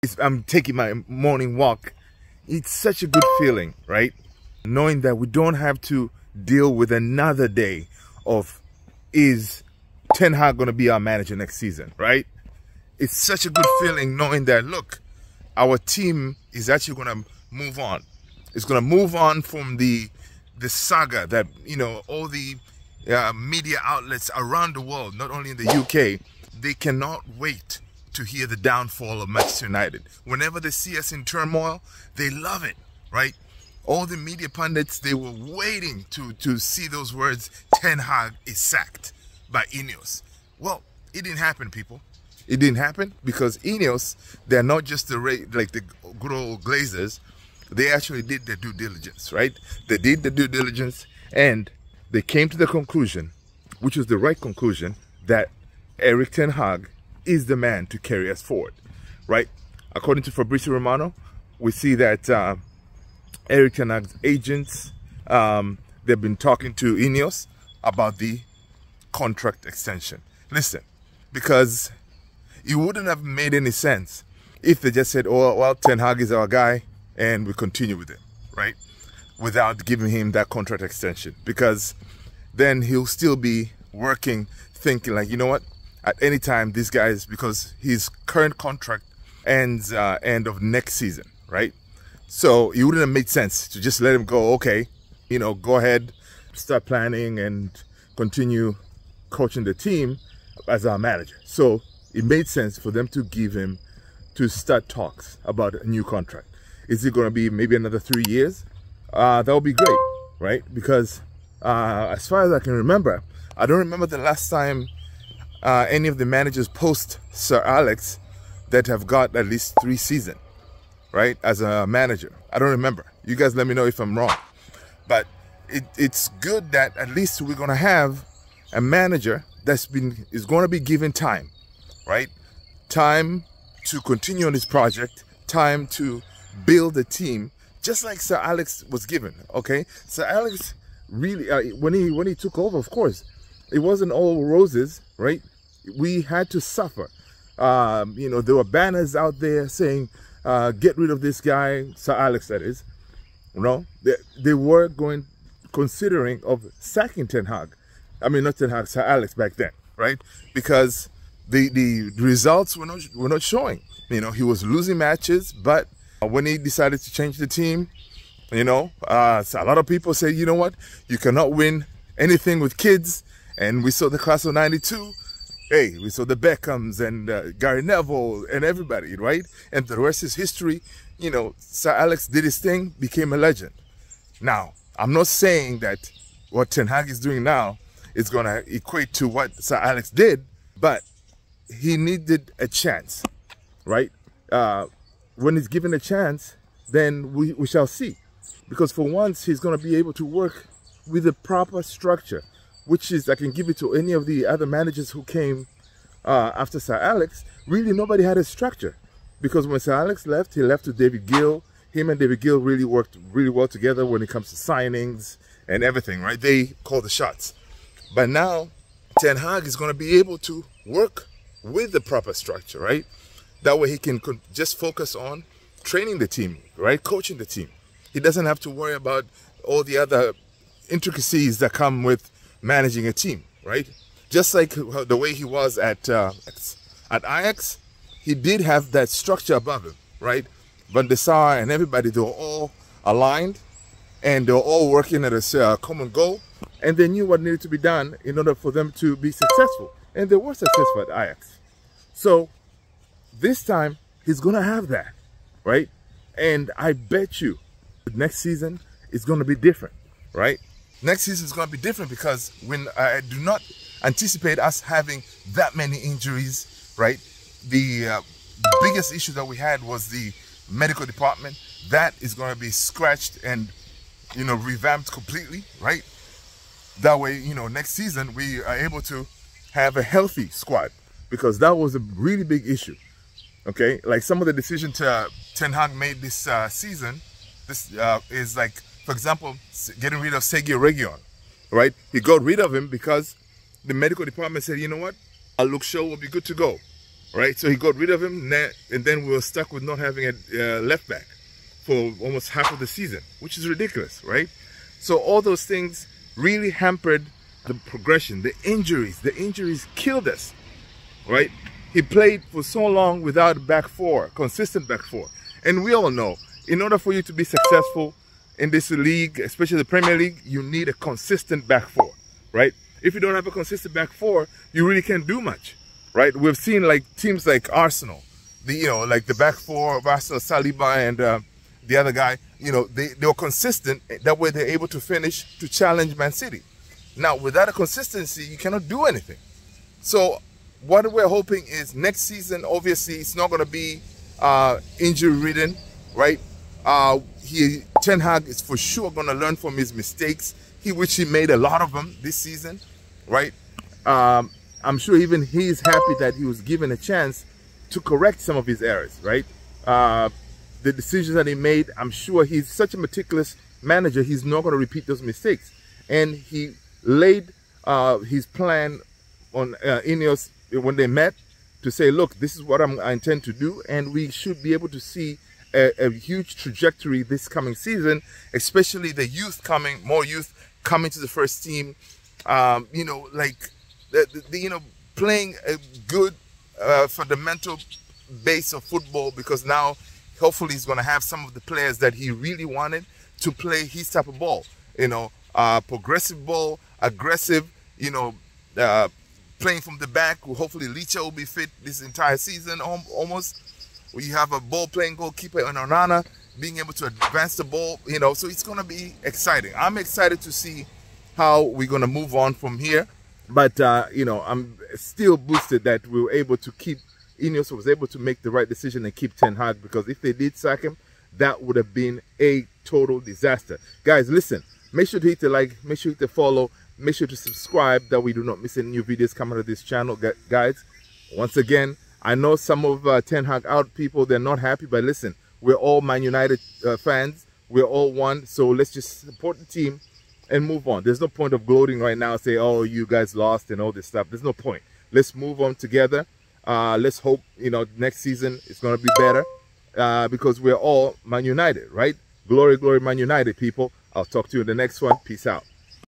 I'm taking my morning walk. It's such a good feeling, right? Knowing that we don't have to deal with another day of, is Ten Hag going to be our manager next season, right? It's such a good feeling knowing that, look, our team is actually going to move on. It's going to move on from the saga that, you know, all the media outlets around the world, not only in the UK, they cannot wait to hear the downfall of Manchester United. Whenever they see us in turmoil, they love it, right? All the media pundits, they were waiting to see those words, Ten Hag is sacked by Ineos. Well, it didn't happen, people. It didn't happen because Ineos, they're not just the good old Glazers. They actually did their due diligence, right? They did the due diligence and they came to the conclusion, which was the right conclusion, that Erik Ten Hag is the man to carry us forward, right? According to Fabrizio Romano, we see that Erik Ten Hag's agents, they've been talking to Ineos about the contract extension. Listen, because it wouldn't have made any sense if they just said, oh, well, Ten Hag is our guy and we continue with it, right? Without giving him that contract extension, because then he'll still be working, thinking like, you know what, at any time this guy is, because his current contract ends end of next season, right? So it wouldn't have made sense to just let him go. Okay, you know, go ahead, start planning and continue coaching the team as our manager. So it made sense for them to give him, to start talks about a new contract. Is it going to be maybe another 3 years? That would be great, right? Because as far as I can remember, I don't remember the last time any of the managers post Sir Alex that have got at least 3 seasons, right, as a manager. I don't remember. You guys let me know if I'm wrong. But it's good that at least we're going to have a manager is going to be given time, right? Time to continue on this project, time to build a team, just like Sir Alex was given, okay? Sir Alex really, when he took over, of course, it wasn't all roses, right? We had to suffer. You know, there were banners out there saying, get rid of this guy, Sir Alex, that is. You know, they were considering of sacking Ten Hag. I mean, not Ten Hag, Sir Alex back then, right? Because the results were not showing. You know, he was losing matches, but when he decided to change the team, you know, so a lot of people say, you know what, you cannot win anything with kids. And we saw the class of '92. Hey, we saw the Beckhams and Gary Neville and everybody, right? And the rest is history. You know, Sir Alex did his thing, became a legend. Now, I'm not saying that what Ten Hag is doing now is going to equate to what Sir Alex did, but he needed a chance, right? When he's given a chance, then we shall see. Because for once, he's going to be able to work with a proper structure, which is, I can give it to any of the other managers who came after Sir Alex. Really, nobody had a structure. Because when Sir Alex left, he left to David Gill. Him and David Gill really worked really well together when it comes to signings and everything, right? They call the shots. But now, Ten Hag is going to be able to work with the proper structure, right? That way he can just focus on training the team, right? Coaching the team. He doesn't have to worry about all the other intricacies that come with managing a team, right? Just like the way he was at Ajax, he did have that structure above him, right? Van der Sar and everybody, they were all aligned and they were all working at a common goal, and they knew what needed to be done in order for them to be successful. And they were successful at Ajax. So this time, he's going to have that, right? And I bet you next season is going to be different, right? Next season is going to be different because when I do not anticipate us having that many injuries, right? The biggest issue that we had was the medical department. That is going to be scratched and, you know, revamped completely, right? That way, you know, next season we are able to have a healthy squad, because that was a really big issue, okay? Like some of the decisions Ten Hag made this season, this is like, for example, getting rid of Sergio Reguilon, right? He got rid of him because the medical department said, you know what, Luke Shaw will be good to go. right? So he got rid of him, and then we were stuck with not having a left back for almost half of the season, which is ridiculous, right? So all those things really hampered the progression. The injuries killed us, right? He played for so long without a back four, consistent back four. And we all know, in order for you to be successful in this league, especially the Premier League, you need a consistent back four, right? If you don't have a consistent back four, you really can't do much, right? We've seen like teams like Arsenal, like the back four of Arsenal, Saliba and the other guy, they were consistent. That way they're able to finish to challenge Man City. Now, without a consistency, you cannot do anything. So what we're hoping is next season, obviously, it's not going to be injury-ridden, right? Ten Hag is for sure going to learn from his mistakes, which he made a lot of them this season, right? I'm sure even he's happy that he was given a chance to correct some of his errors, right? The decisions that he made, I'm sure he's such a meticulous manager, he's not going to repeat those mistakes. And he laid his plan on Ineos when they met to say, look, this is what I intend to do, and we should be able to see a huge trajectory this coming season, especially the youth coming, more youth coming to the first team, playing a good fundamental base of football, because now hopefully he's going to have some of the players that he really wanted to play his type of ball, progressive ball, aggressive, playing from the back. Hopefully Licha will be fit this entire season almost. We have a ball-playing goalkeeper in Onana being able to advance the ball, so it's going to be exciting. I'm excited to see how we're going to move on from here. But, I'm still boosted that we were able to keep, Ineos was able to make the right decision and keep Ten Hag, because if they did sack him, that would have been a total disaster. Guys, listen, make sure to hit the like, make sure to hit the follow, make sure to subscribe that we do not miss any new videos coming to this channel. Guys, once again, I know some of Ten Hag out people, they're not happy, but listen, we're all Man United fans. We're all one, so let's just support the team and move on. There's no point of gloating right now, say, oh, you guys lost and all this stuff. There's no point. Let's move on together. Let's hope, next season it's going to be better, because we're all Man United, right? Glory, glory, Man United, people. I'll talk to you in the next one. Peace out.